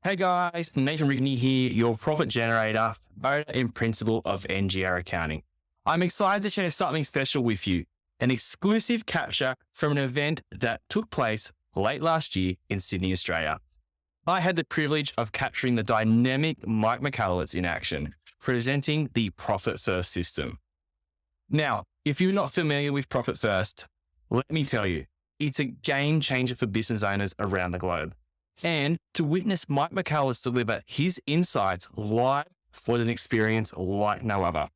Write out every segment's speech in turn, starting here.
Hey guys, Nathan Rigney here, your profit generator, owner and principal of NGR Accounting. I'm excited to share something special with you, an exclusive capture from an event that took place late last year in Sydney, Australia. I had the privilege of capturing the dynamic Mike Michalowicz in action, presenting the Profit First system. Now, if you're not familiar with Profit First, let me tell you, it's a game changer for business owners around the globe. And to witness Mike Michalowicz deliver his insights live was an experience like no other.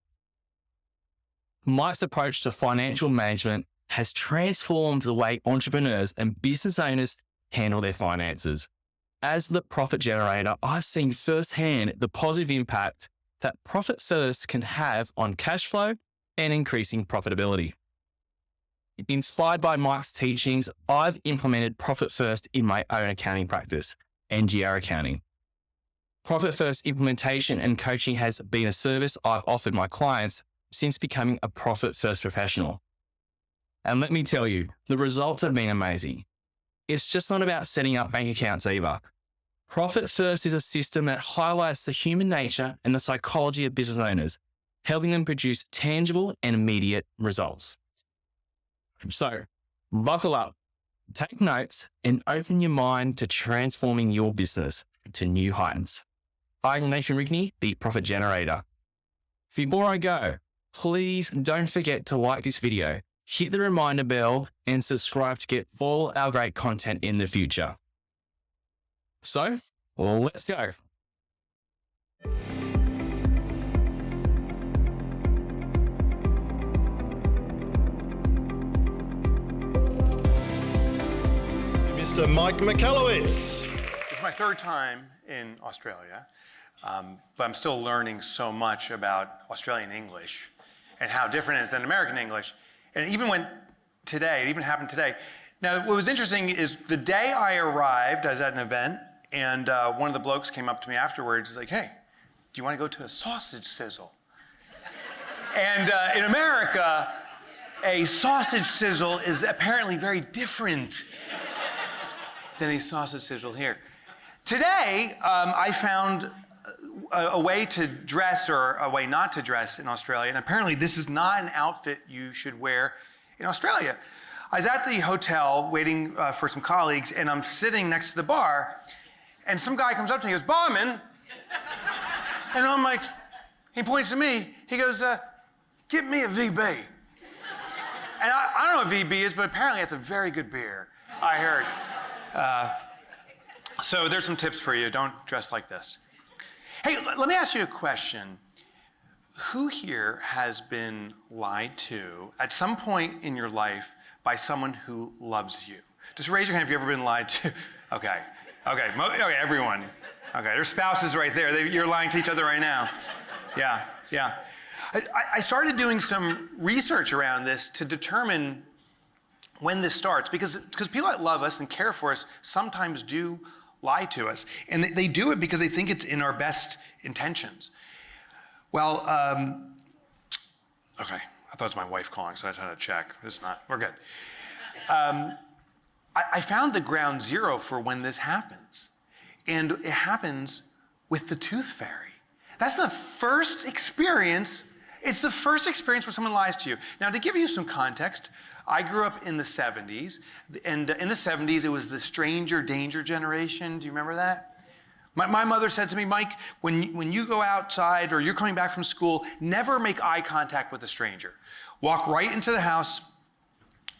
Mike's approach to financial management has transformed the way entrepreneurs and business owners handle their finances. As the profit generator, I've seen firsthand the positive impact that Profit First can have on cash flow and increasing profitability. Inspired by Mike's teachings, I've implemented Profit First in my own accounting practice, NGR Accounting. Profit First implementation and coaching has been a service I've offered my clients since becoming a Profit First professional. And let me tell you, the results have been amazing. It's just not about setting up bank accounts either. Profit First is a system that highlights the human nature and the psychology of business owners, helping them produce tangible and immediate results. So, buckle up, take notes, and open your mind to transforming your business to new heights. I'm Nathan Rigney, the Profit Generator. Before I go, please don't forget to like this video, hit the reminder bell, and subscribe to get all our great content in the future. So, let's go. Mr. Mike Michalowicz. It's my third time in Australia, but I'm still learning so much about Australian English and how different it is than American English. And it even happened today. Now, what was interesting is the day I arrived, I was at an event, and one of the blokes came up to me afterwards. He's like, "Hey, do you want to go to a sausage sizzle?" And in America, a sausage sizzle is apparently very different than a sausage sizzle here. Today, I found a way to dress or a way not to dress in Australia, and apparently this is not an outfit you should wear in Australia. I was at the hotel waiting for some colleagues, and I'm sitting next to the bar, and some guy comes up to me and goes, "Barman," and I'm like, he points to me, he goes, "Get me a VB." And I don't know what VB is, but apparently it's a very good beer, I heard. So there's some tips for you. Don't dress like this. Hey, let me ask you a question. Who here has been lied to at some point in your life by someone who loves you? Just raise your hand if you've ever been lied to. Okay, everyone. Okay, there's spouses right there. You're lying to each other right now. Yeah. I started doing some research around this to determine when this starts, because people that love us and care for us sometimes do lie to us. And they do it because they think it's in our best intentions. Well, okay, I thought it was my wife calling, so I just had to check. It's not, we're good. I found the ground zero for when this happens. And it happens with the tooth fairy. That's the first experience. It's the first experience where someone lies to you. Now, to give you some context, I grew up in the 70s, and in the 70s, it was the stranger danger generation. Do you remember that? My mother said to me, "Mike, when you go outside or you're coming back from school, never make eye contact with a stranger. Walk right into the house,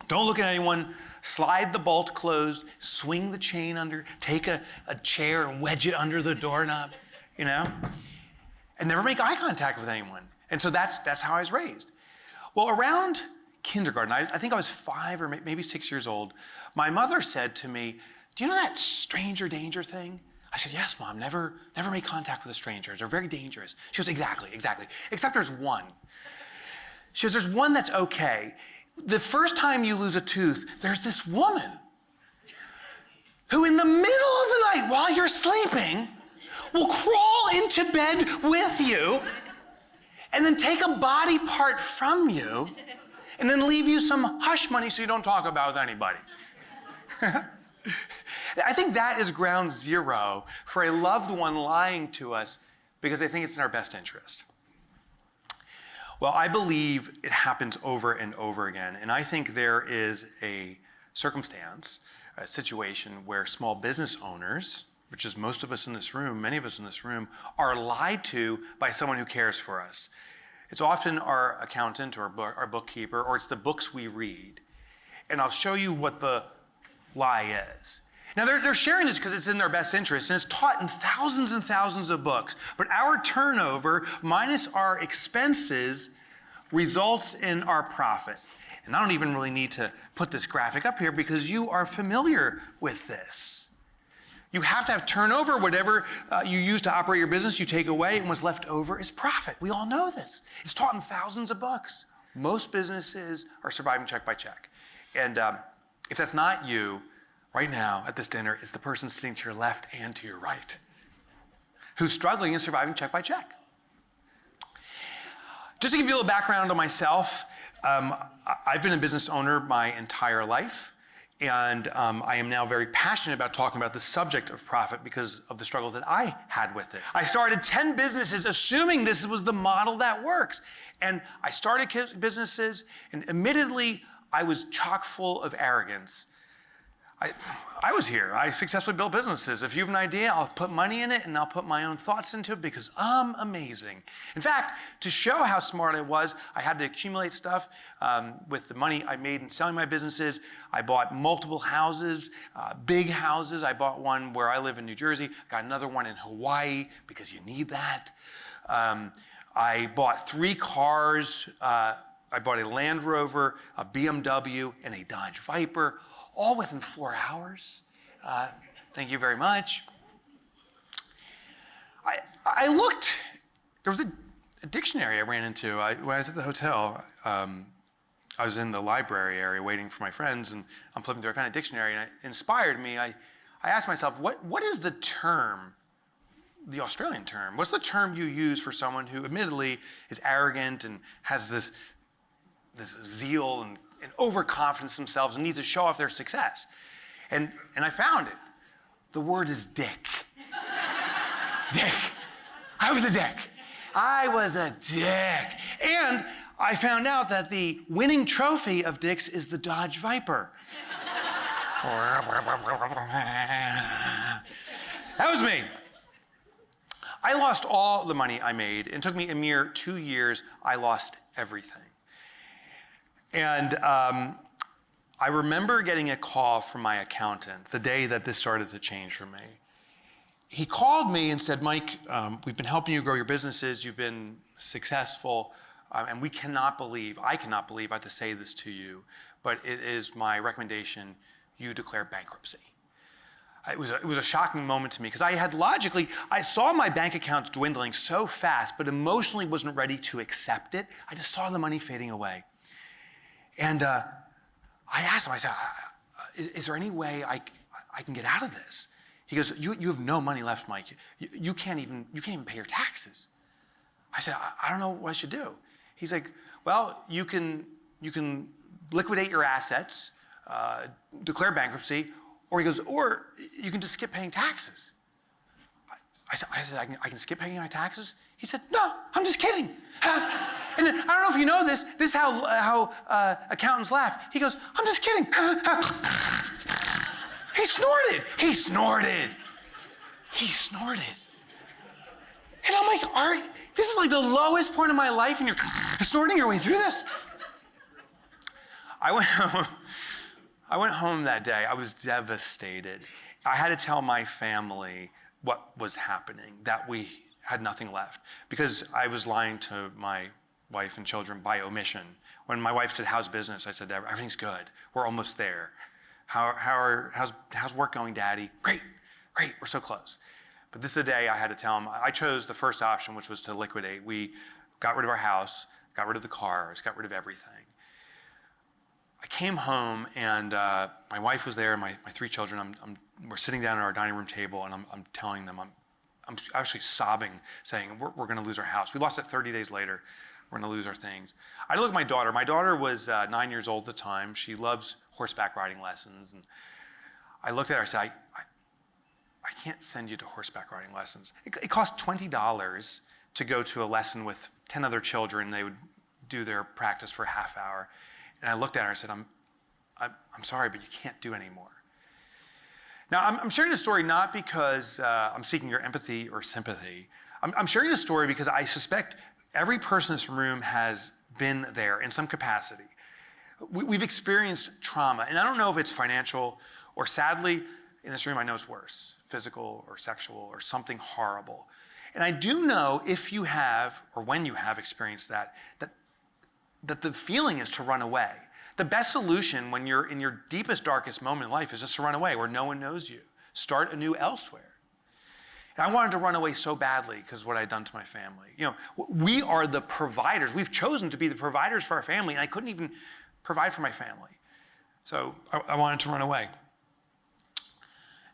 don't look at anyone, slide the bolt closed, swing the chain under, take a chair and wedge it under the doorknob, and never make eye contact with anyone." And so that's how I was raised. Well, around kindergarten, I think I was 5 or maybe 6 years old, my mother said to me, "Do you know that stranger danger thing?" I said, "Yes, Mom, never make contact with a stranger. They're very dangerous." She goes, exactly. Except there's one. She goes, "There's one that's okay. The first time you lose a tooth, there's this woman who in the middle of the night while you're sleeping will crawl into bed with you and then take a body part from you and then leave you some hush money so you don't talk about it with anybody." I think that is ground zero for a loved one lying to us because they think it's in our best interest. Well, I believe it happens over and over again. And I think there is a circumstance, a situation where small business owners, which is most of us in this room, many of us in this room, are lied to by someone who cares for us. It's often our accountant or our bookkeeper, or it's the books we read. And I'll show you what the lie is. Now, they're sharing this because it's in their best interest, and it's taught in thousands and thousands of books. But our turnover minus our expenses results in our profit. And I don't even really need to put this graphic up here because you are familiar with this. You have to have turnover. Whatever you use to operate your business, you take away, and what's left over is profit. We all know this. It's taught in thousands of books. Most businesses are surviving check by check. And if that's not you, right now at this dinner, it's the person sitting to your left and to your right who's struggling and surviving check by check. Just to give you a little background on myself, I've been a business owner my entire life, and I am now very passionate about talking about the subject of profit because of the struggles that I had with it. I started 10 businesses assuming this was the model that works. And I started businesses, and admittedly, I was chock full of arrogance. I was here. I successfully built businesses. If you have an idea, I'll put money in it and I'll put my own thoughts into it because I'm amazing. In fact, to show how smart I was, I had to accumulate stuff with the money I made in selling my businesses. I bought multiple houses, big houses. I bought one where I live in New Jersey. I got another one in Hawaii because you need that. I bought 3 cars. I bought a Land Rover, a BMW, and a Dodge Viper, all within 4 hours. Thank you very much. I looked, there was a dictionary I ran into. When I was at the hotel, I was in the library area waiting for my friends, and I'm flipping through, I found a dictionary, and it inspired me. I asked myself, what is the term, the Australian term? What's the term you use for someone who admittedly is arrogant and has this zeal and overconfidence themselves and needs to show off their success? And I found it. The word is dick. Dick. I was a dick. I was a dick. And I found out that the winning trophy of dicks is the Dodge Viper. That was me. I lost all the money I made. It took me a mere 2 years. I lost everything. And I remember getting a call from my accountant the day that this started to change for me. He called me and said, Mike, we've been helping you grow your businesses. You've been successful. And I cannot believe I have to say this to you, but it is my recommendation you declare bankruptcy. It was a shocking moment to me because I saw my bank account dwindling so fast, but emotionally wasn't ready to accept it. I just saw the money fading away. And I asked him, I said, is there any way I can get out of this? He goes, you have no money left, Mike. You can't even pay your taxes. I said, I don't know what I should do. He's like, well, you can liquidate your assets, declare bankruptcy, or he goes, or you can just skip paying taxes. I said, I can skip paying my taxes? He said, no, I'm just kidding. And then, I don't know if you know this. This is how accountants laugh. He goes, I'm just kidding. He snorted. He snorted. And I'm like, this is like the lowest point of my life, and you're snorting your way through this? I went home that day. I was devastated. I had to tell my family what was happening, that we had nothing left, because I was lying to my wife and children by omission. When my wife said, how's business? I said, everything's good. We're almost there. How's work going, Daddy? Great, we're so close. But this is the day I had to tell them. I chose the first option, which was to liquidate. We got rid of our house, got rid of the cars, got rid of everything. I came home, and my wife was there, my 3 children. We're sitting down at our dining room table, and I'm telling them, I'm actually sobbing, saying, we're going to lose our house. We lost it 30 days later. We're going to lose our things. I look at my daughter. My daughter was 9 years old at the time. She loves horseback riding lessons. And I looked at her, I said, I can't send you to horseback riding lessons. It cost $20 to go to a lesson with 10 other children. They would do their practice for a half hour. And I looked at her and said, I'm sorry, but you can't do any more. Now, I'm sharing this story not because I'm seeking your empathy or sympathy. I'm sharing this story because I suspect every person in this room has been there in some capacity. We've experienced trauma, and I don't know if it's financial or, sadly, in this room I know it's worse, physical or sexual or something horrible. And I do know if you have, or when you have experienced that the feeling is to run away. The best solution when you're in your deepest, darkest moment in life is just to run away where no one knows you. Start anew elsewhere. And I wanted to run away so badly because of what I'd done to my family. You know, we are the providers. We've chosen to be the providers for our family, and I couldn't even provide for my family. So I wanted to run away.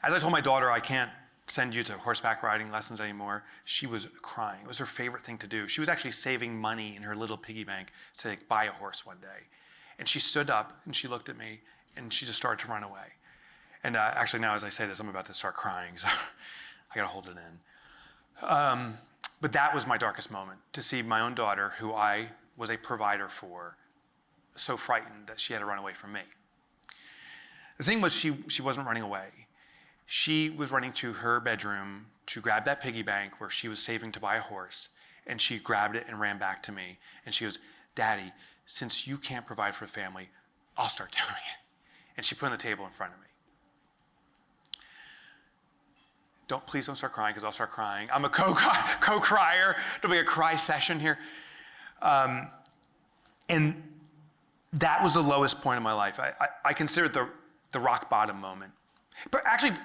As I told my daughter, I can't send you to horseback riding lessons anymore, she was crying. It was her favorite thing to do. She was actually saving money in her little piggy bank to buy a horse one day. And she stood up and she looked at me and she just started to run away. And actually now as I say this, I'm about to start crying, so I gotta hold it in. But that was my darkest moment, to see my own daughter, who I was a provider for, so frightened that she had to run away from me. The thing was, she wasn't running away. She was running to her bedroom to grab that piggy bank where she was saving to buy a horse, and she grabbed it and ran back to me. And she goes, "Daddy, since you can't provide for the family, I'll start doing it." And she put it on the table in front of me. Please don't start crying, because I'll start crying. I'm a co-crier. There'll be a cry session here. And that was the lowest point in my life. I consider it the rock bottom moment. But actually,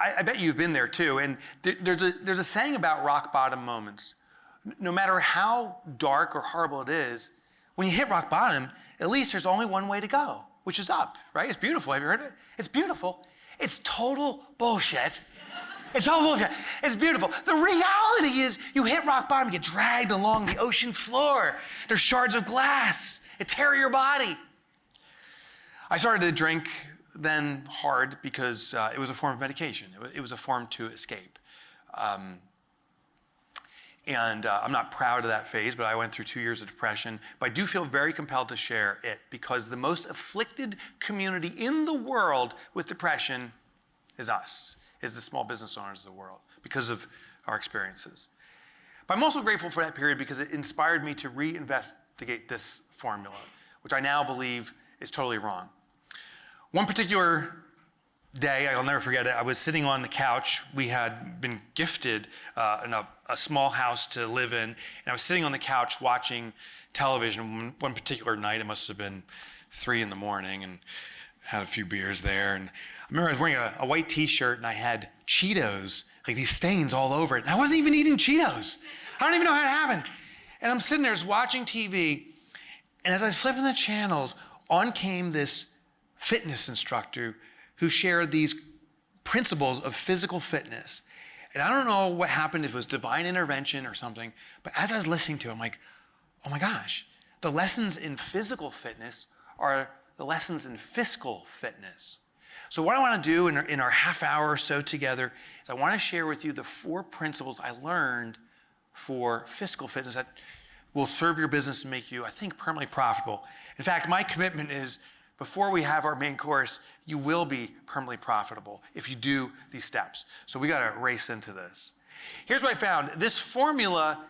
I bet you've been there too. And there's a saying about rock bottom moments. No matter how dark or horrible it is, when you hit rock bottom, at least there's only one way to go, which is up, right? It's beautiful. Have you heard of it? It's beautiful. It's total bullshit. It's total bullshit. It's beautiful. The reality is you hit rock bottom, you get dragged along the ocean floor. There's shards of glass. It tear your body. I started to drink then hard because it was a form of medication. It was a form to escape. And I'm not proud of that phase, but I went through 2 years of depression. But I do feel very compelled to share it because the most afflicted community in the world with depression is us, is the small business owners of the world, because of our experiences. But I'm also grateful for that period because it inspired me to reinvestigate this formula, which I now believe is totally wrong. One particular day, I'll never forget it, I was sitting on the couch. We had been gifted a small house to live in, and I was sitting on the couch watching television. One particular night, it must have been 3 a.m, and had a few beers there. And I remember I was wearing a white t-shirt, and I had Cheetos, like these stains all over it. And I wasn't even eating Cheetos. I don't even know how it happened. And I'm sitting there just watching TV, and as I was flipping the channels, on came this fitness instructor who shared these principles of physical fitness. And I don't know what happened, if it was divine intervention or something, but as I was listening to it, I'm like, oh my gosh, the lessons in physical fitness are the lessons in fiscal fitness. So what I want to do in our half hour or so together is I want to share with you the 4 principles I learned for fiscal fitness that will serve your business and make you, I think, permanently profitable. In fact, my commitment is, before we have our main course, you will be permanently profitable if you do these steps. So we got to race into this. Here's what I found. This formula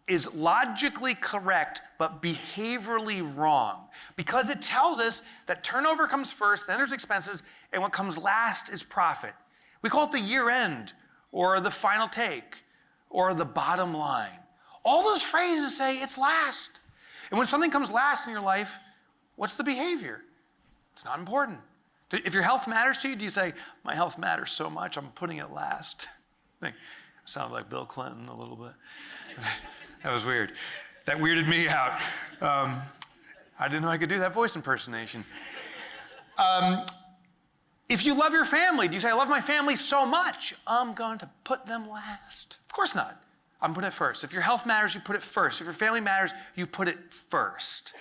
is logically correct, but behaviorally wrong, because it tells us that turnover comes first, then there's expenses, and what comes last is profit. We call it the year end, or the final take, or the bottom line. All those phrases say it's last. And when something comes last in your life, what's the behavior? It's not important. If your health matters to you, do you say, my health matters so much, I'm putting it last? I sound like Bill Clinton a little bit. That was weird. That weirded me out. I didn't know I could do that voice impersonation. If you love your family, do you say, I love my family so much, I'm going to put them last? Of course not. I'm putting it first. If your health matters, you put it first. If your family matters, you put it first.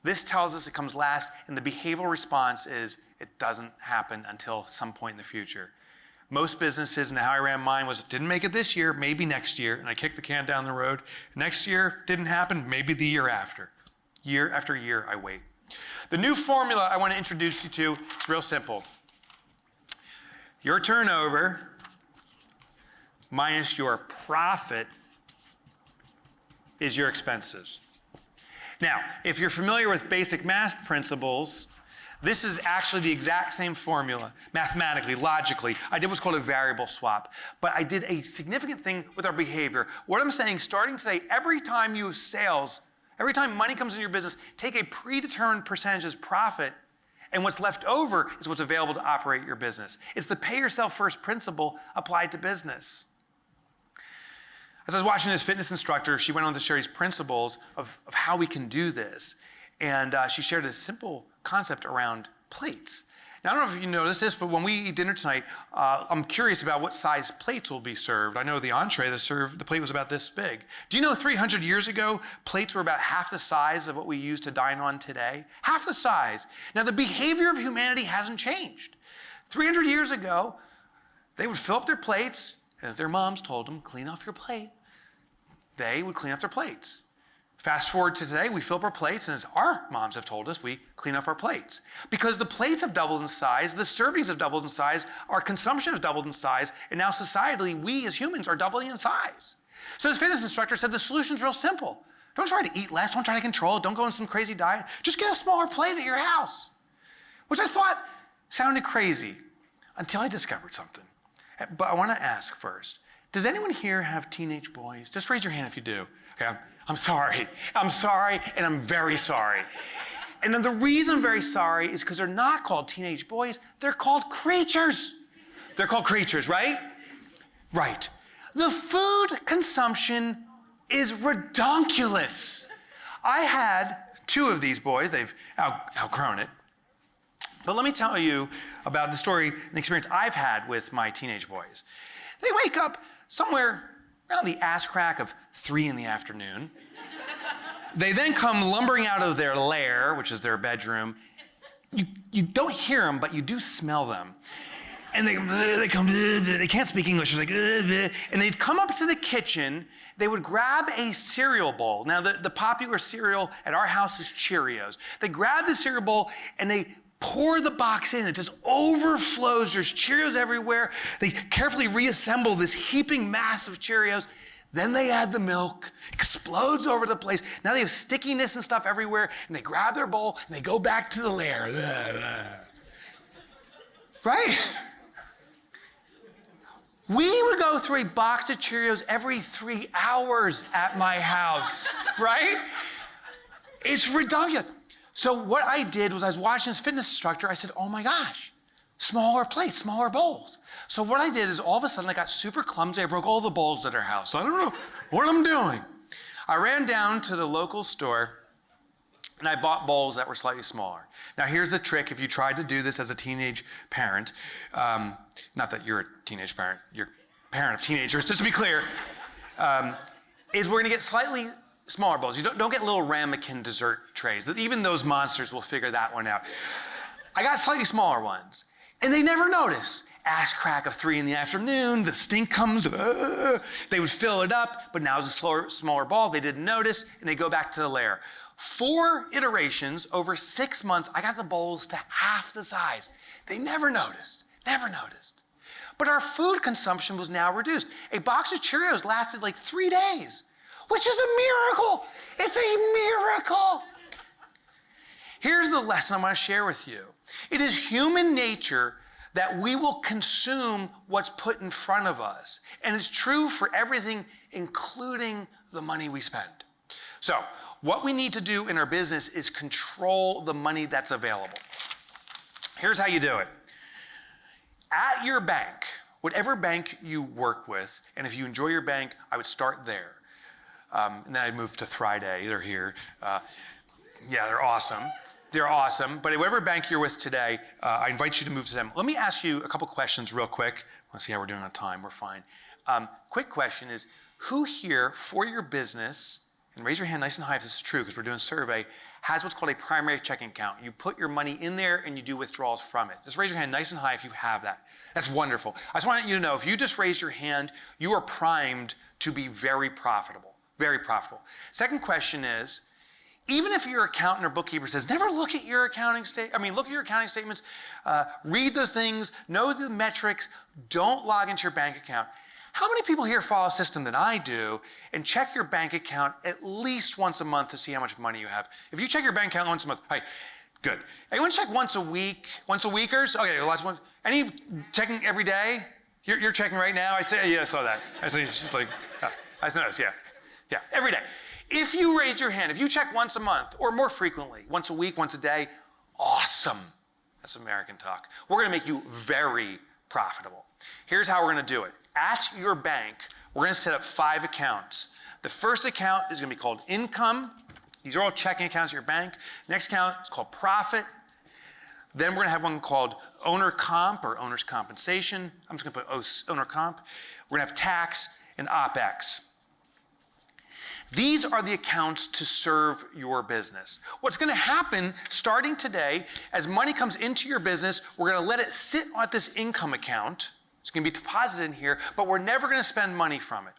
This tells us it comes last, and the behavioral response is it doesn't happen until some point in the future. Most businesses and how I ran mine was, didn't make it this year, maybe next year, and I kicked the can down the road. Next year, didn't happen, maybe the year after. Year after year, I wait. The new formula I want to introduce you to is real simple. Your turnover minus your profit is your expenses. Now, if you're familiar with basic math principles, this is actually the exact same formula, mathematically, logically. I did what's called a variable swap, but I did a significant thing with our behavior. What I'm saying, starting today, every time you have sales, every time money comes into your business, take a predetermined percentage as profit, and what's left over is what's available to operate your business. It's the pay yourself first principle applied to business. As I was watching this fitness instructor, she went on to share these principles of how we can do this. And she shared a simple concept around plates. Now, I don't know if you noticed this, but when we eat dinner tonight, I'm curious about what size plates will be served. I know the entree, the plate was about this big. Do you know 300 years ago, plates were about half the size of what we use to dine on today? Half the size. Now, the behavior of humanity hasn't changed. 300 years ago, they would fill up their plates, as their moms told them, clean off your plate. They would clean off their plates. Fast forward to today, we fill up our plates, and as our moms have told us, we clean off our plates. Because the plates have doubled in size, the servings have doubled in size, our consumption has doubled in size, and now societally, we as humans are doubling in size. So this fitness instructor said the solution's real simple. Don't try to eat less, don't try to control it, don't go on some crazy diet. Just get a smaller plate at your house. Which I thought sounded crazy until I discovered something. But I want to ask first, does anyone here have teenage boys? Just raise your hand if you do. Okay, I'm sorry, and I'm very sorry. And then the reason I'm very sorry is because they're not called teenage boys, they're called creatures. They're called creatures, right? Right. The food consumption is redonkulous. I had 2 of these boys, they've outgrown it. But let me tell you about the story and experience I've had with my teenage boys. They wake up somewhere around the ass crack of 3 in the afternoon. They then come lumbering out of their lair, which is their bedroom. You don't hear them, but you do smell them. And they can't speak English. They're like, and they'd come up to the kitchen. They would grab a cereal bowl. Now, the popular cereal at our house is Cheerios. They grab the cereal bowl and they pour the box in. It just overflows. There's Cheerios everywhere. They carefully reassemble this heaping mass of Cheerios. Then they add the milk, explodes over the place. Now they have stickiness and stuff everywhere, and they grab their bowl and they go back to the lair. Right? We would go through a box of Cheerios every 3 hours at my house, right? It's ridiculous. So what I did was I was watching this fitness instructor. I said, oh my gosh, smaller plates, smaller bowls. So what I did is all of a sudden I got super clumsy. I broke all the bowls at our house. I don't know what I'm doing. I ran down to the local store and I bought bowls that were slightly smaller. Now here's the trick if you tried to do this as a teenage parent. Not that you're a teenage parent, you're a parent of teenagers, just to be clear, is we're gonna get slightly smaller bowls. You don't get little ramekin dessert trays. Even those monsters will figure that one out. I got slightly smaller ones, and they never notice. Ass crack of 3 in the afternoon, the stink comes, they would fill it up, but now it's a smaller ball. They didn't notice, and they go back to the lair. 4 iterations over 6 months, I got the bowls to half the size. They never noticed. But our food consumption was now reduced. A box of Cheerios lasted like 3 days. Which is a miracle. It's a miracle. Here's the lesson I want to share with you. It is human nature that we will consume what's put in front of us. And it's true for everything, including the money we spend. So, what we need to do in our business is control the money that's available. Here's how you do it. At your bank, whatever bank you work with, and if you enjoy your bank, I would start there. And then I'd move to Thriday. They're here. They're awesome. But whatever bank you're with today, I invite you to move to them. Let me ask you a couple questions real quick. Let's see how we're doing on time. We're fine. Quick question is, who here for your business, and raise your hand nice and high if this is true because we're doing a survey, has what's called a primary checking account. You put your money in there and you do withdrawals from it. Just raise your hand nice and high if you have that. That's wonderful. I just want you to know, if you just raise your hand, you are primed to be very profitable, very profitable. Second question is, even if your accountant or bookkeeper says, never look at your look at your accounting statements, read those things, know the metrics, don't log into your bank account. How many people here follow a system that I do and check your bank account at least once a month to see how much money you have? If you check your bank account once a month, hey, good. Anyone check once a week, once a weekers? Okay, last one. Any checking every day? You're checking right now? I say, yeah, I saw that. I say, it's just like, I noticed, yeah, every day. If you raise your hand, if you check once a month or more frequently, once a week, once a day, awesome. That's American talk. We're gonna make you very profitable. Here's how we're gonna do it. At your bank, we're gonna set up 5 accounts. The first account is gonna be called income. These are all checking accounts at your bank. Next account is called profit. Then we're gonna have one called owner comp or owner's compensation. I'm just gonna put owner comp. We're gonna have tax and OpEx. These are the accounts to serve your business. What's gonna happen starting today, as money comes into your business, we're gonna let it sit at this income account. It's gonna be deposited in here, but we're never gonna spend money from it.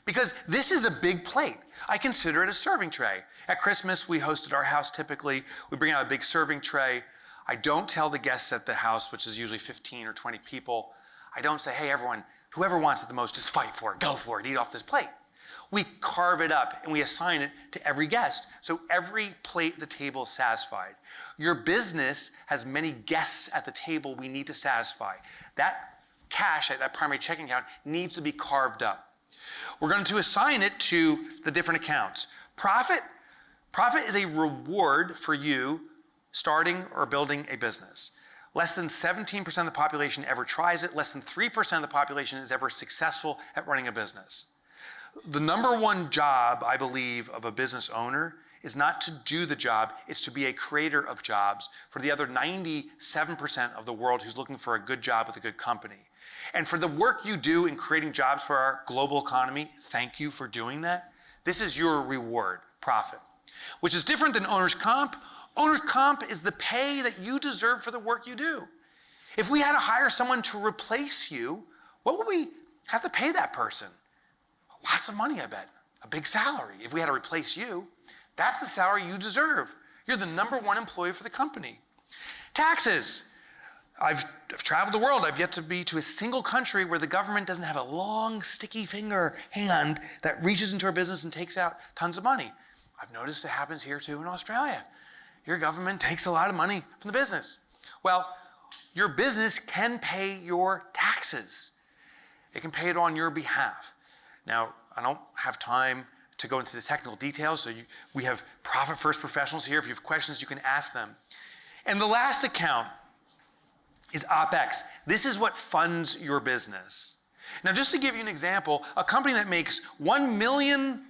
Because this is a big plate. I consider it a serving tray. At Christmas, we host at our house typically. We bring out a big serving tray. I don't tell the guests at the house, which is usually 15 or 20 people, I don't say, hey everyone, whoever wants it the most, just fight for it, go for it, eat off this plate. We carve it up and we assign it to every guest. So every plate at the table is satisfied. Your business has many guests at the table we need to satisfy. That cash, that primary checking account, needs to be carved up. We're going to assign it to the different accounts. Profit is a reward for you starting or building a business. Less than 17% of the population ever tries it. Less than 3% of the population is ever successful at running a business. The number one job, I believe, of a business owner is not to do the job, it's to be a creator of jobs for the other 97% of the world who's looking for a good job with a good company. And for the work you do in creating jobs for our global economy, thank you for doing that. This is your reward, profit, which is different than owner's comp. Owner's comp is the pay that you deserve for the work you do. If we had to hire someone to replace you, what would we have to pay that person? Lots of money, I bet. A big salary. If we had to replace you, that's the salary you deserve. You're the number one employee for the company. Taxes. I've traveled the world. I've yet to be to a single country where the government doesn't have a long, sticky hand that reaches into our business and takes out tons of money. I've noticed it happens here too in Australia. Your government takes a lot of money from the business. Well, your business can pay your taxes. It can pay it on your behalf. Now, I don't have time to go into the technical details, so we have Profit First professionals here. If you have questions, you can ask them. And the last account is OpEx. This is what funds your business. Now, just to give you an example, a company that makes $1 million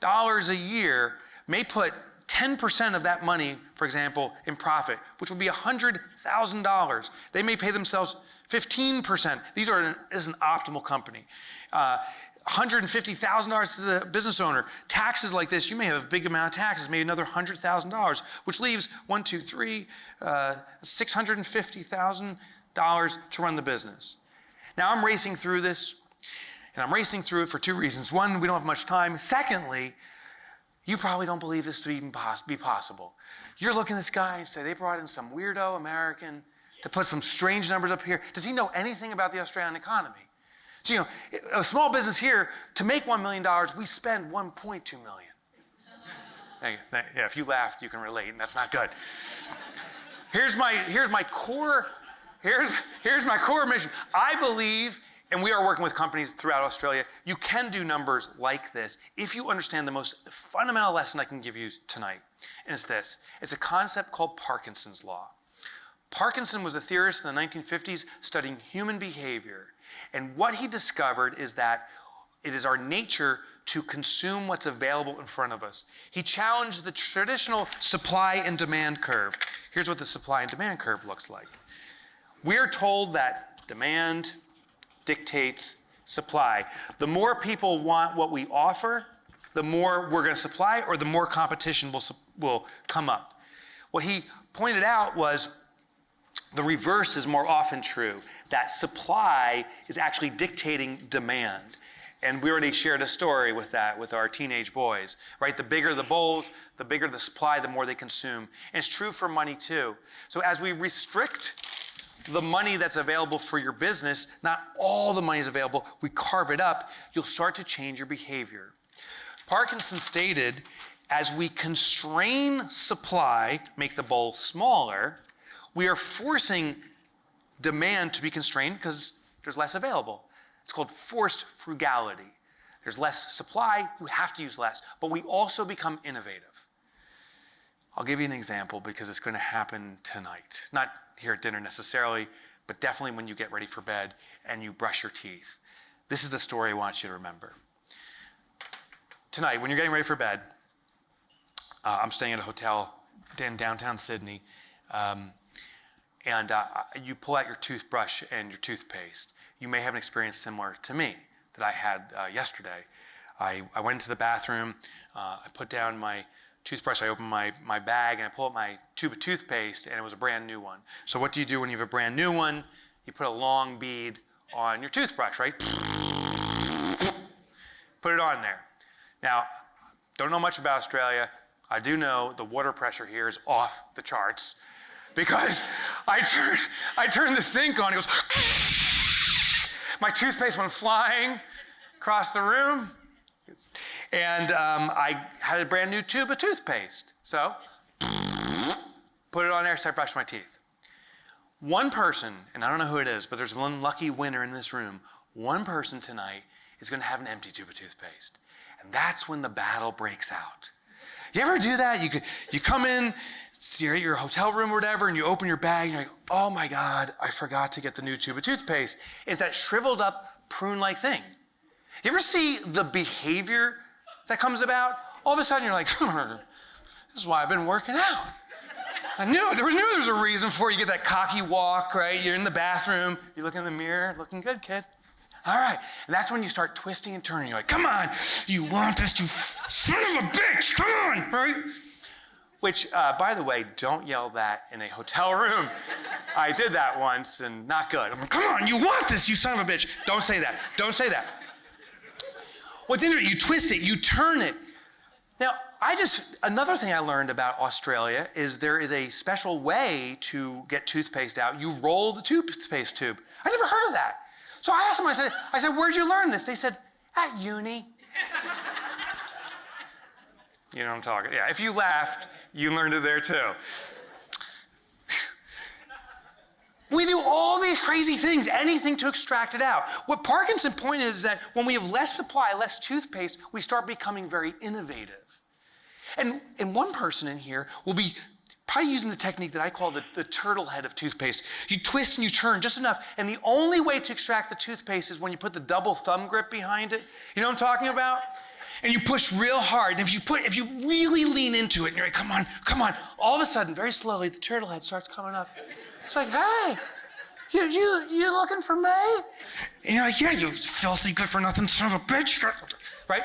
a year may put 10% of that money, for example, in profit, which would be $100,000. They may pay themselves 15%. This is an optimal company. $150,000 to the business owner. Taxes like this, you may have a big amount of taxes, maybe another $100,000, which leaves $650,000 to run the business. Now I'm racing through this, and I'm racing through it for 2 reasons. One, we don't have much time. Secondly, you probably don't believe this to even be possible. You're looking at this guy and say, they brought in some weirdo American to put some strange numbers up here. Does he know anything about the Australian economy? So, a small business here, to make $1 million, we spend $1.2 million. Yeah, if you laughed, you can relate, and that's not good. Here's my core mission. I believe, and we are working with companies throughout Australia, you can do numbers like this if you understand the most fundamental lesson I can give you tonight. And it's this. It's a concept called Parkinsons Law. Parkinson was a theorist in the 1950s studying human behavior. And what he discovered is that it is our nature to consume what's available in front of us. He challenged the traditional supply and demand curve. Here's what the supply and demand curve looks like. We're told that demand dictates supply. The more people want what we offer, the more we're going to supply or the more competition will come up. What he pointed out was the reverse is more often true, that supply is actually dictating demand. And we already shared a story with that with our teenage boys, right? The bigger the bowls, the bigger the supply, the more they consume. And it's true for money too. So as we restrict the money that's available for your business, not all the money is available, we carve it up, you'll start to change your behavior. Parkinson stated, as we constrain supply, make the bowl smaller, we are forcing demand to be constrained because there's less available. It's called forced frugality. There's less supply, you have to use less, but we also become innovative. I'll give you an example because it's going to happen tonight. Not here at dinner necessarily, but definitely when you get ready for bed and you brush your teeth. This is the story I want you to remember. Tonight, when you're getting ready for bed, I'm staying at a hotel in downtown Sydney, and you pull out your toothbrush and your toothpaste. You may have an experience similar to me that I had yesterday. I went into the bathroom, I put down my toothbrush, I opened my bag, and I pulled out my tube of toothpaste, and it was a brand new one. So what do you do when you have a brand new one? You put a long bead on your toothbrush, right? Put it on there. Now, don't know much about Australia. I do know the water pressure here is off the charts because I turned the sink on, it goes, my toothpaste went flying across the room, and I had a brand new tube of toothpaste. So, put it on there, start brushing my teeth. One person, and I don't know who it is, but there's one lucky winner in this room, one person tonight is going to have an empty tube of toothpaste. And that's when the battle breaks out. You ever do that? You come in, you're at your hotel room or whatever, and you open your bag, and you're like, oh my God, I forgot to get the new tube of toothpaste. It's that shriveled up prune-like thing. You ever see the behavior that comes about? All of a sudden you're like, this is why I've been working out. I knew there was a reason for it. You get that cocky walk, right? You're in the bathroom, you look in the mirror, looking good, kid. All right, and that's when you start twisting and turning. You're like, come on, you want this, you son of a bitch, come on, right? Which, by the way, don't yell that in a hotel room. I did that once and not good. I'm like, come on, you want this, you son of a bitch. Don't say that, don't say that. What's interesting, you twist it, you turn it. Now, another thing I learned about Australia is there is a special way to get toothpaste out. You roll the toothpaste tube. I never heard of that. So I asked them, I said, where'd you learn this? They said, at uni. You know what I'm talking, yeah, if you laughed, you learned it there too. We do all these crazy things, anything to extract it out. What Parkinson's point is that when we have less supply, less toothpaste, we start becoming very innovative. And one person in here will be probably using the technique that I call the turtle head of toothpaste. You twist and you turn just enough, and the only way to extract the toothpaste is when you put the double thumb grip behind it. You know what I'm talking about? And you push real hard, and if you really lean into it, and you're like, come on, come on, all of a sudden, very slowly, the turtle head starts coming up. It's like, hey, you looking for me? And you're like, yeah, you filthy good-for-nothing son of a bitch, right?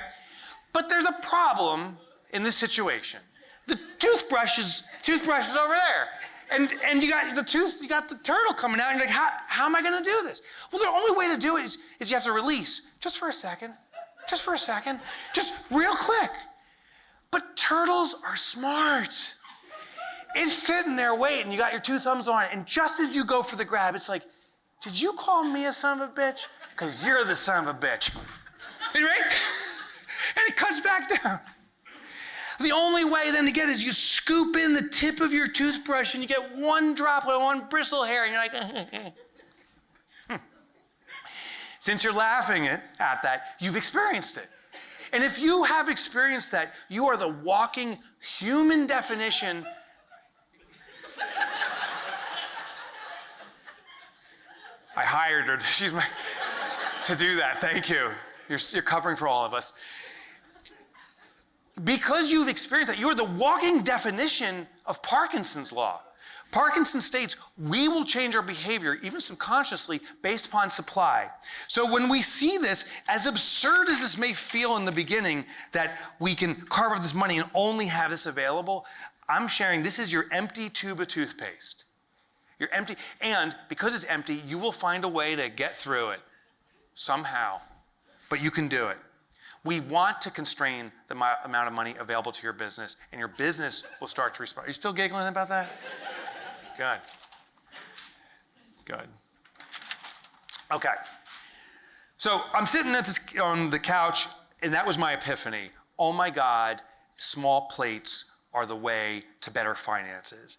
But there's a problem in this situation. The toothbrush is over there. And you got the turtle coming out, and you're like, how am I gonna do this? Well, the only way to do it is you have to release, just for a second, just real quick. But turtles are smart. It's sitting there waiting, you got your two thumbs on it, and just as you go for the grab, it's like, did you call me a son of a bitch? Because you're the son of a bitch. Right? And it cuts back down. The only way then to get is you scoop in the tip of your toothbrush and you get one droplet, one bristle hair, and you're like, Since you're laughing at that, you've experienced it. And if you have experienced that, you are the walking human definition. I hired her to do that. Thank you. You're covering for all of us. Because you've experienced that, you're the walking definition of Parkinson's Law. Parkinson's states we will change our behavior, even subconsciously, based upon supply. So when we see this, as absurd as this may feel in the beginning, that we can carve up this money and only have this available, I'm sharing this is your empty tube of toothpaste. You're empty, and because it's empty, you will find a way to get through it somehow, but you can do it. We want to constrain the amount of money available to your business, and your business will start to respond. Are you still giggling about that? Good. Good. Okay. So I'm sitting on the couch, and that was my epiphany. Oh my God, small plates are the way to better finances.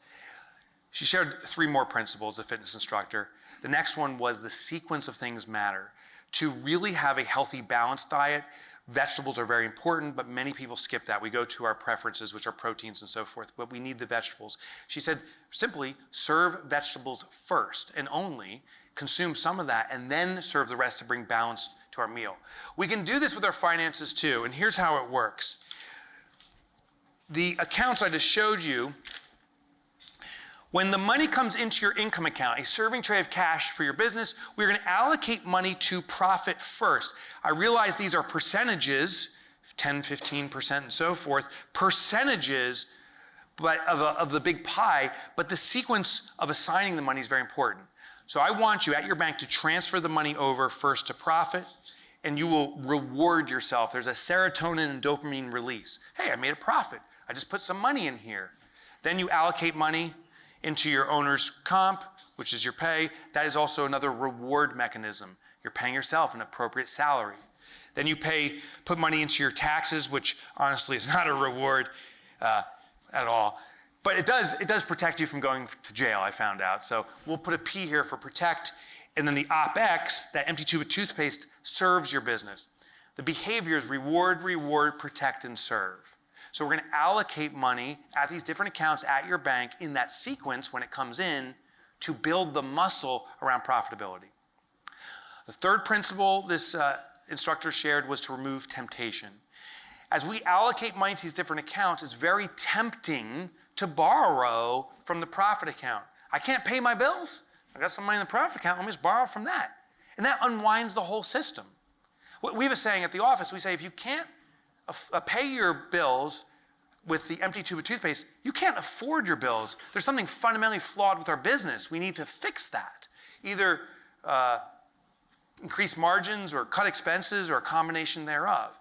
She shared 3 more principles, the fitness instructor. The next one was the sequence of things matter. To really have a healthy, balanced diet, vegetables are very important, but many people skip that. We go to our preferences, which are proteins and so forth, but we need the vegetables. She said, simply serve vegetables first and only, consume some of that, and then serve the rest to bring balance to our meal. We can do this with our finances too, and here's how it works. The accounts I just showed you, when the money comes into your income account, a serving tray of cash for your business, we're going to allocate money to profit first. I realize these are percentages, 10, 15%, and so forth, percentages but of the big pie, but the sequence of assigning the money is very important. So I want you at your bank to transfer the money over first to profit, and you will reward yourself. There's a serotonin and dopamine release. Hey, I made a profit. I just put some money in here. Then you allocate money into your owner's comp, which is your pay. That is also another reward mechanism. You're paying yourself an appropriate salary. Then you put money into your taxes, which honestly is not a reward at all. But it does protect you from going to jail, I found out. So we'll put a P here for protect, and then the OpEx, that empty tube of toothpaste, serves your business. The behavior is reward, protect, and serve. So we're going to allocate money at these different accounts at your bank in that sequence when it comes in to build the muscle around profitability. The third principle this instructor shared was to remove temptation. As we allocate money to these different accounts, it's very tempting to borrow from the profit account. I can't pay my bills. I got some money in the profit account. Let me just borrow from that. And that unwinds the whole system. We have a saying at the office, we say if you can't pay your bills with the empty tube of toothpaste, you can't afford your bills. There's something fundamentally flawed with our business. We need to fix that. Either increase margins or cut expenses or a combination thereof.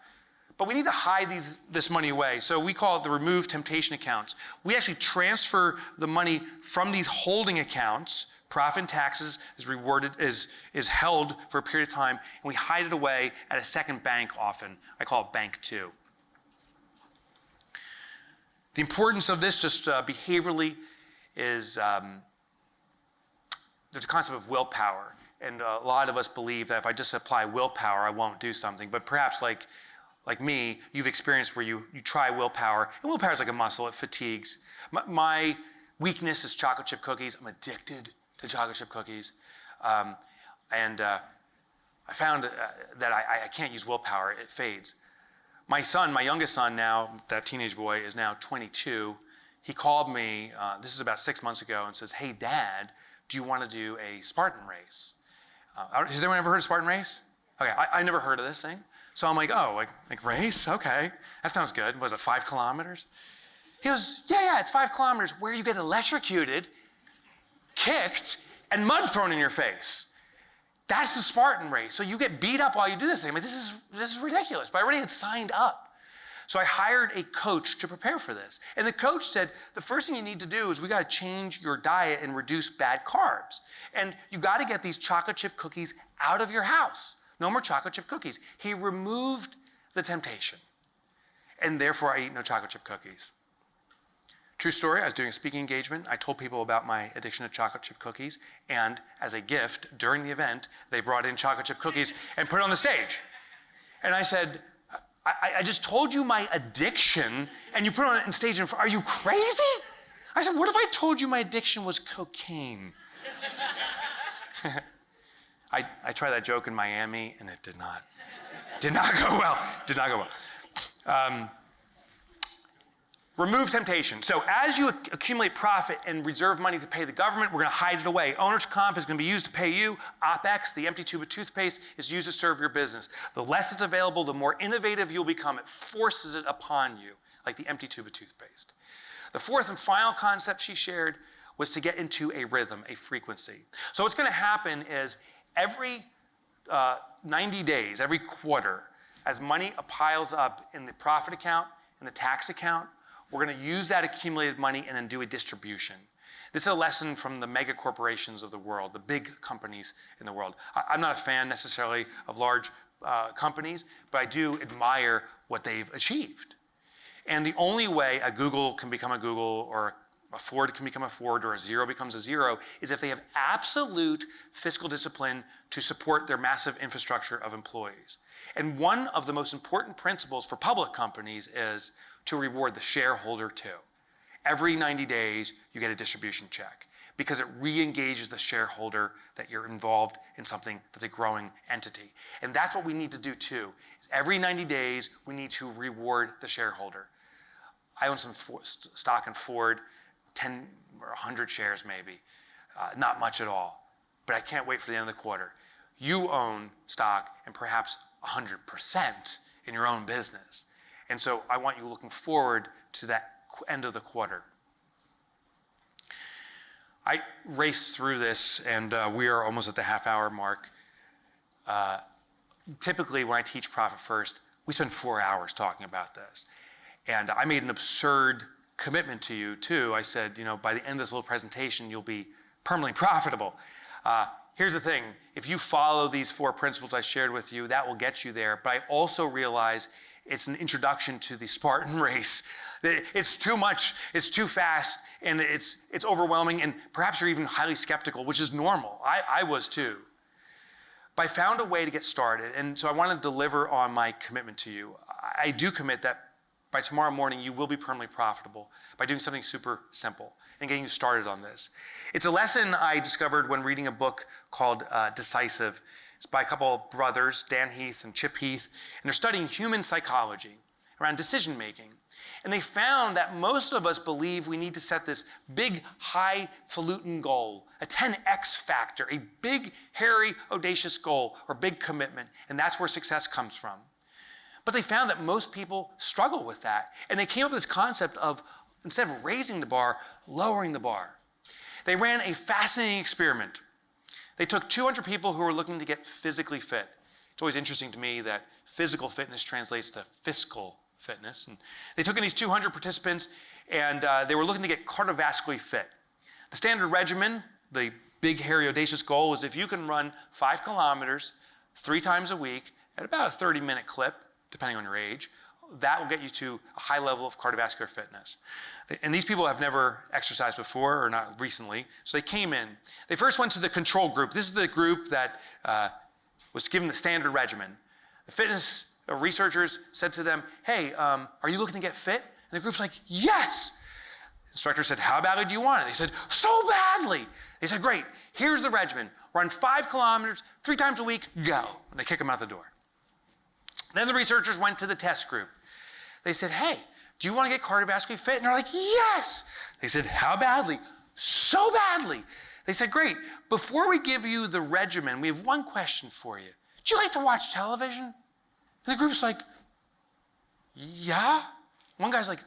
But we need to hide this money away. So we call it the remove temptation accounts. We actually transfer the money from these holding accounts. Profit and taxes is held for a period of time, and we hide it away at a second bank often. I call it Bank 2. The importance of this, just behaviorally, is there's a concept of willpower. And a lot of us believe that if I just apply willpower, I won't do something. But perhaps like me, you've experienced where you try willpower. And willpower is like a muscle, it fatigues. My weakness is chocolate chip cookies. I'm addicted to chocolate chip cookies. I found that I can't use willpower, it fades. My son, my youngest son now, that teenage boy, is now 22. He called me, this is about 6 months ago, and says, hey, Dad, do you want to do a Spartan race? Has anyone ever heard of Spartan race? Okay, I never heard of this thing. So I'm like, oh, like race? Okay, that sounds good. Was it 5 kilometers? He goes, yeah, it's 5 kilometers where you get electrocuted, kicked, and mud thrown in your face. That's the Spartan race. So you get beat up while you do this thing. I mean, this is ridiculous. But I already had signed up. So I hired a coach to prepare for this. And the coach said, the first thing you need to do is we got to change your diet and reduce bad carbs. And you got to get these chocolate chip cookies out of your house. No more chocolate chip cookies. He removed the temptation. And therefore, I eat no chocolate chip cookies. True story, I was doing a speaking engagement. I told people about my addiction to chocolate chip cookies. And as a gift, during the event, they brought in chocolate chip cookies and put it on the stage. And I said, I just told you my addiction, and you put it on stage. Are you crazy? I said, what if I told you my addiction was cocaine? I tried that joke in Miami, and it did not go well. Remove temptation. So as you accumulate profit and reserve money to pay the government, we're going to hide it away. Owner's comp is going to be used to pay you. OpEx, the empty tube of toothpaste, is used to serve your business. The less it's available, the more innovative you'll become. It forces it upon you, like the empty tube of toothpaste. The fourth and final concept she shared was to get into a rhythm, a frequency. So what's going to happen is every 90 days, every quarter, as money piles up in the profit account and the tax account, we're going to use that accumulated money and then do a distribution. This is a lesson from the mega corporations of the world, the big companies in the world. I'm not a fan necessarily of large companies, but I do admire what they've achieved. And the only way a Google can become a Google, or a Ford can become a Ford, or a Zero becomes a Zero, is if they have absolute fiscal discipline to support their massive infrastructure of employees. And one of the most important principles for public companies is to reward the shareholder too. Every 90 days, you get a distribution check because it re-engages the shareholder that you're involved in something that's a growing entity. And that's what we need to do too. Is every 90 days, we need to reward the shareholder. I own some stock in Ford, 10 or 100 shares maybe, not much at all. But I can't wait for the end of the quarter. You own stock and perhaps 100% in your own business. And so I want you looking forward to that end of the quarter. I raced through this, and we are almost at the half-hour mark. Typically, when I teach Profit First, we spend 4 hours talking about this. And I made an absurd commitment to you, too. I said, by the end of this little presentation, you'll be permanently profitable. Here's the thing. If you follow these 4 principles I shared with you, that will get you there. But I also realize it's an introduction to the Spartan race. It's too much, it's too fast, and it's overwhelming, and perhaps you're even highly skeptical, which is normal. I was too. But I found a way to get started, and so I want to deliver on my commitment to you. I do commit that by tomorrow morning, you will be permanently profitable by doing something super simple and getting you started on this. It's a lesson I discovered when reading a book called Decisive. It's by a couple of brothers, Dan Heath and Chip Heath, and they're studying human psychology around decision making. And they found that most of us believe we need to set this big, highfalutin goal, a 10x factor, a big, hairy, audacious goal or big commitment, and that's where success comes from. But they found that most people struggle with that, and they came up with this concept of, instead of raising the bar, lowering the bar. They ran a fascinating experiment. They took 200 people who were looking to get physically fit. It's always interesting to me that physical fitness translates to fiscal fitness. And they took in these 200 participants, and they were looking to get cardiovascularly fit. The standard regimen, the big, hairy, audacious goal, is if you can run 5 kilometers 3 times a week at about a 30-minute clip, depending on your age, that will get you to a high level of cardiovascular fitness. And these people have never exercised before, or not recently, so they came in. They first went to the control group. This is the group that was given the standard regimen. The fitness researchers said to them, hey, are you looking to get fit? And the group's like, yes. The instructor said, how badly do you want it? They said, so badly. They said, great, here's the regimen. Run 5 kilometers 3 times a week, go. And they kick them out the door. Then the researchers went to the test group. They said, hey, do you want to get cardiovascularly fit? And they're like, yes. They said, how badly? So badly. They said, great, before we give you the regimen, we have one question for you. Do you like to watch television? And the group's like, yeah. One guy's like,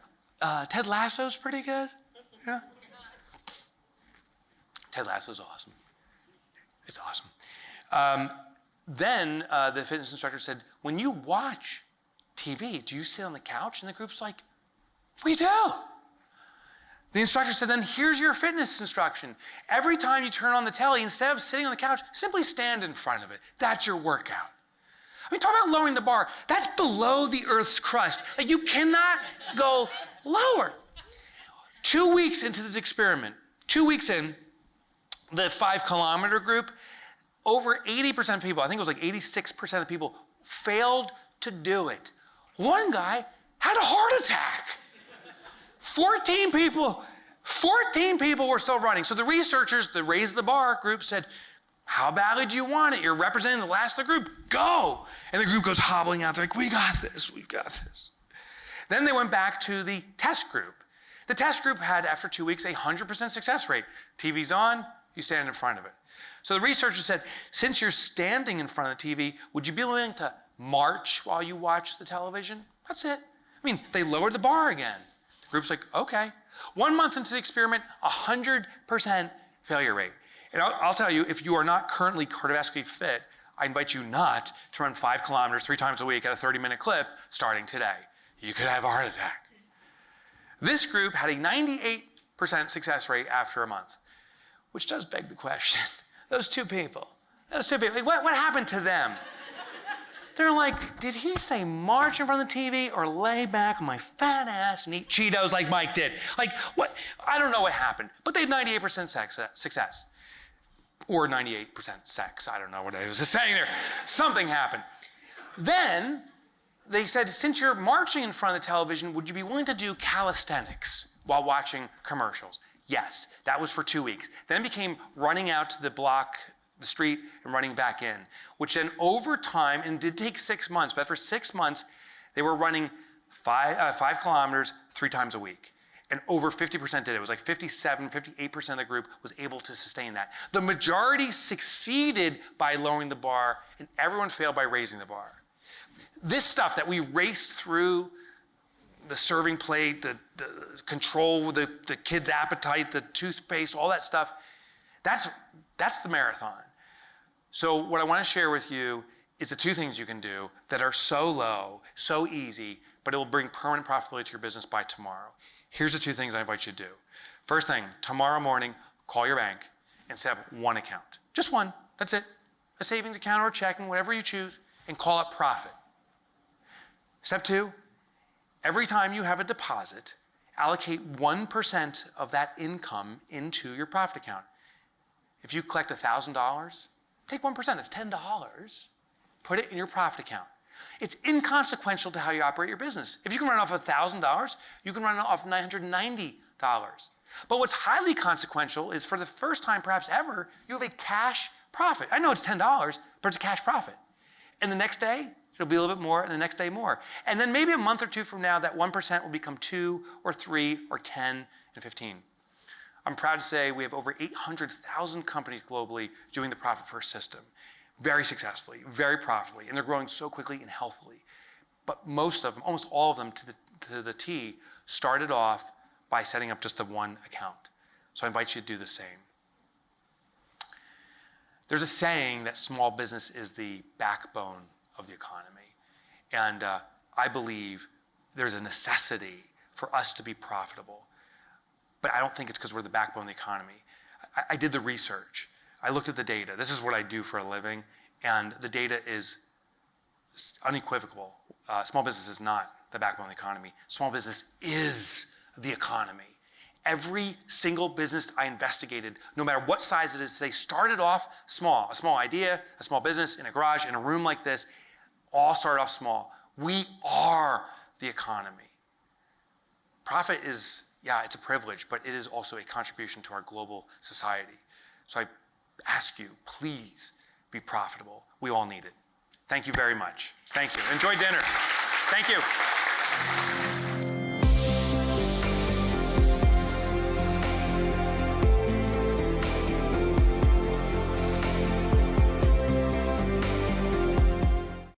Ted Lasso's pretty good. Yeah. Ted Lasso's awesome. It's awesome. Then the fitness instructor said, when you watch TV, do you sit on the couch? And the group's like, we do. The instructor said, then here's your fitness instruction. Every time you turn on the telly, instead of sitting on the couch, simply stand in front of it. That's your workout. I mean, talk about lowering the bar. That's below the earth's crust. Like, you cannot go lower. 2 weeks into this experiment, 2 weeks in, the 5 kilometer group, over 80% of people, I think it was like 86% of the people, failed to do it. One guy had a heart attack. 14 people were still running. So the researchers, the Raise the Bar group said, how badly do you want it? You're representing the last of the group. Go. And the group goes hobbling out. They're like, we got this. We've got this. Then they went back to the test group. The test group had, after 2 weeks, a 100% success rate. TV's on, you stand in front of it. So the researchers said, since you're standing in front of the TV, would you be willing to march while you watch the television? That's it. I mean, they lowered the bar again. The group's like, okay. 1 month into the experiment, 100% failure rate. And I'll tell you, if you are not currently cardiovascularly fit, I invite you not to run 5 kilometers 3 times a week at a 30-minute clip starting today. You could have a heart attack. This group had a 98% success rate after a month, which does beg the question. Those two people, like, what happened to them? They're like, did he say march in front of the TV or lay back on my fat ass and eat Cheetos like Mike did? Like, what? I don't know what happened, but they had 98% success. Or 98% sex. I don't know what I was saying there. Something happened. Then they said, since you're marching in front of the television, would you be willing to do calisthenics while watching commercials? Yes, that was for 2 weeks. Then it became running out to the street and running back in, which then over time, and it did take 6 months, but for 6 months, they were running 5 kilometers 3 times a week. And over 50% did it. It was like 57, 58% of the group was able to sustain that. The majority succeeded by lowering the bar, and everyone failed by raising the bar. This stuff that we raced through, the serving plate, the control, the kid's appetite, the toothpaste, all that stuff, that's the marathon. So what I want to share with you is the 2 things you can do that are so low, so easy, but it will bring permanent profitability to your business by tomorrow. Here's the 2 things I invite you to do. First thing, tomorrow morning, call your bank and set up 1 account. Just 1, that's it. A savings account or a checking, whatever you choose, and call it profit. Step 2, every time you have a deposit, allocate 1% of that income into your profit account. If you collect $1,000, take 1%, that's $10. Put it in your profit account. It's inconsequential to how you operate your business. If you can run off $1,000, you can run off $990. But what's highly consequential is for the first time perhaps ever, you have a cash profit. I know it's $10, but it's a cash profit. And the next day, it'll be a little bit more, and the next day more. And then maybe a month or 2 from now, that 1% will become 2 or 3 or 10 and 15. I'm proud to say we have over 800,000 companies globally doing the Profit First system. Very successfully, very profitably, and they're growing so quickly and healthily. But most of them, almost all of them to the T, started off by setting up just the 1 account. So I invite you to do the same. There's a saying that small business is the backbone of the economy. And I believe there's a necessity for us to be profitable. But I don't think it's because we're the backbone of the economy. I did the research. I looked at the data. This is what I do for a living, and the data is unequivocal. Small business is not the backbone of the economy. Small business is the economy. Every single business I investigated, no matter what size it is, they started off small. A small idea, a small business in a garage, in a room like this, all started off small. We are the economy. Profit is, it's a privilege, but it is also a contribution to our global society. So I ask you, please be profitable. We all need it. Thank you very much. Thank you. Enjoy dinner. Thank you.